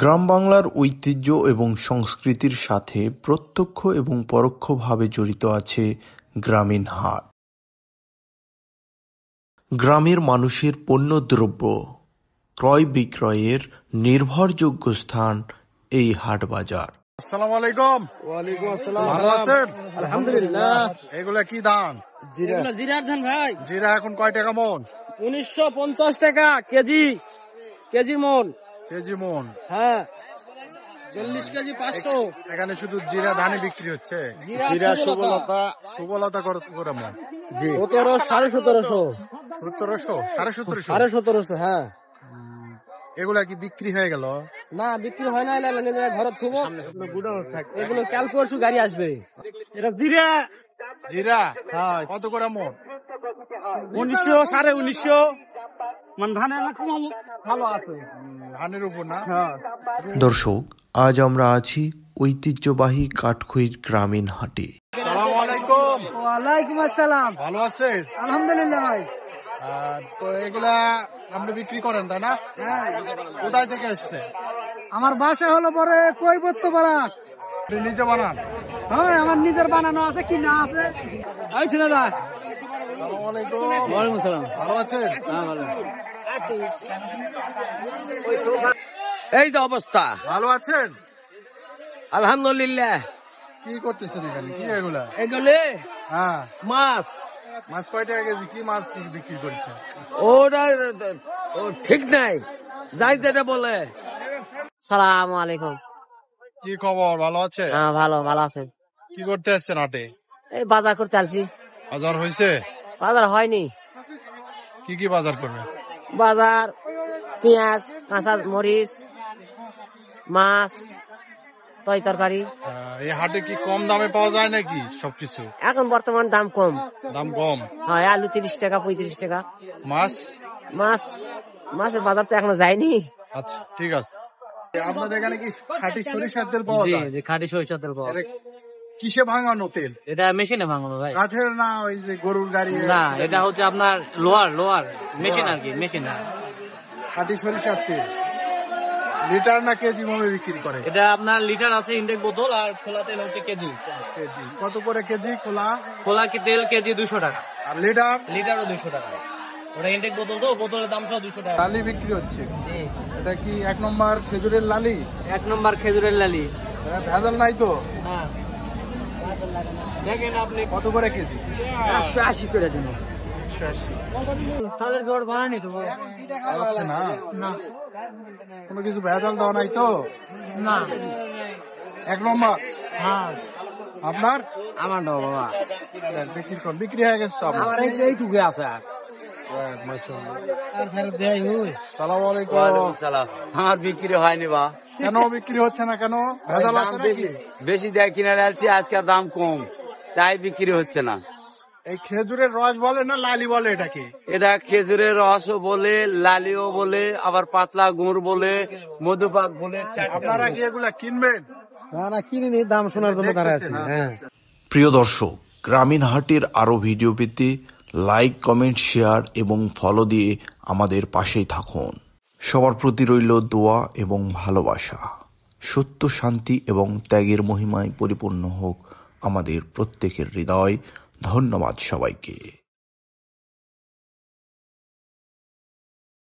গ্রাম বাংলার ঐতিহ্য এবং সংস্কৃতির সাথে প্রত্যক্ষ এবং পরোক্ষভাবে জড়িত আছে গ্রামীণ হাট। গ্রামের মানুষের পণ্যদ্রব্য ক্রয়-বিক্রয়ের নির্ভরযোগ্য স্থান এই হাট-বাজার। আসসালামু আলাইকুম। ওয়ালাইকুম আসসালাম। ভালো আছেন? আলহামদুলিল্লাহ। এগুলা কি ধান? এগুলো জিরার ধান ভাই। জিরা এখন কয় টাকা মন? 1950 টাকা কেজি। কেজি মন। কেজি মন। হ্যাঁ। 40 কেজি 500। এখানে শুধু জিরা ধানই বিক্রি হচ্ছে। জিরা সুবলতা। সুবলতা কত করে মন? 17, 1750। 1700, 1750। 1750 হ্যাঁ। এগুলা কি বিক্রি হয়ে গেল? না বিক্রি হয় না, ঘরে থুবো। এগুলো কাল পরশু গাড়ি আসবে। এটা জিরা। জিরা হ্যাঁ। কত করে মন? 1900, 1950। মানে ধান ভালো আছে। ধানের উপর না? হ্যাঁ। দর্শক, আজ আমরা আছি ঐতিহ্যবাহী কাঠখইর গ্রামীণ হাটে। আসসালামু আলাইকুম। ওয়ালাইকুম আসসালাম। ভালো আছেন? আলহামদুলিল্লাহ ভাই। তো এগুলা আপনি বিক্রি করেন তাই না? হ্যাঁ। কোথায় থেকে এসছে? আমার বাসা হলো পরে কৈবত্য পাড়া। আপনি নিজে বানান? হ্যাঁ, আমার নিজের বানানো আছে, কি না আছে। আইছি না দা। আসসালামু আলাইকুম। ওয়ালাইকুম আসসালাম। ভালো আছেন? হ্যাঁ ভালো। এই তো অবস্থা। ভালো আছেন? আলহামদুলিল্লাহ। কি করতেছেন এখানে? কি এগুলা? এগুলি হ্যাঁ, মাছ। মাছ কয় টাকা কেজি? কি মাছ বিক্রি করছেন? ওটা ঠিক নাই, যাই যেটা বলে। সালামু আলাইকুম। কি খবর? ভালো আছে? হ্যাঁ ভালো আছেন? কি করতে আসছেন হাটে? এই বাজার করতে আসছি। বাজার হয়েছে? বাজার হয়নি। কি কি বাজার করবেন? বাজার পেঁয়াজ, কাঁচা মরিচ, মাছ, তরকারি। এই হাটে কি কম দামে পাওয়া যায় নাকি সবকিছু? এখন বর্তমান দাম কম। দাম কম? হয় আলু 30 টাকা 35 টাকা। মাছ? মাছের বাজার তো এখনো যায়নি। আচ্ছা ঠিক আছে। আপনাদের এখানে কি খাঁটি সরিষার তেল পাওয়া যায়? খাঁটি সরিষার তেল পাওয়া। এটা কিসে ভাঙানো তেল? এটা মেশিনে ভাঙানো ভাই। কাঠের না ওই যে গরুর গাড়ি? না, এটা হচ্ছে আপনার লোহার মেশিন আর কি, মেশিন। খাঁটি সরিষার তেল লিটার না কেজি ভাবে বিক্রি করে? এটা আপনার লিটার আছে, ইনটেক বোতল, আর খোলা তেল হচ্ছে কেজি। কেজি কত করে কেজি? খোলা কি তেল কেজি 200 টাকা। আর লিটার? লিটারও 200 টাকা। ওটা ইনটেক বোতল তো, বোতলের দাম সব 200 টাকা। লালি বিক্রি হচ্ছে। এটা কি 1 নম্বর খেজুরের লালি? 1 নম্বর খেজুরের লালি। ভেজাল নাই তো? না। দেখেন আপনি কত করে কেজি? 180 করে দিন। 180। তাদের জোর বানানি তো হচ্ছে না? না, কোনো কিছু ভেজাল দেওয়া নাই তো? না। 1 নম্বর। হ্যাঁ, আপনার? আমার দাও বাবা। বিক্রি হয়ে গেছে সব? আমার এইটুকু আছে। আর ফেরত দেয় হই। সালাম আলাইকুম। সালাম। আমার বিক্রি হয়নি বা। কেন বিক্রি হচ্ছে না? কেন ভেজাল আছে নাকি? বেশি দেয় কিনে আনছি, আজকে দাম কম, তাই বিক্রি হচ্ছে না। এই খেজুরের রস বলে না লালি বলে এটাকে? এটা খেজুরের রসও বলে, লালিও বলে, আবার পাতলা গুড় বলে, মধুপাক বলে। আপনারা কি এগুলা কিনবেন? না কিনিনি, দাম শোনার জন্য দাঁড়ায় আছি। হ্যাঁ। প্রিয় দর্শক, গ্রামীণ হাটের আরো ভিডিও পেতে লাইক, কমেন্ট, শেয়ার এবং ফলো দিয়ে আমাদের পাশেই থাকুন। সবার প্রতি রইল দোয়া এবং ভালোবাসা। সত্য, শান্তি এবং ত্যাগের মহিমায় পরিপূর্ণ হোক আমাদের প্রত্যেকের হৃদয়। ধন্যবাদ সবাইকে।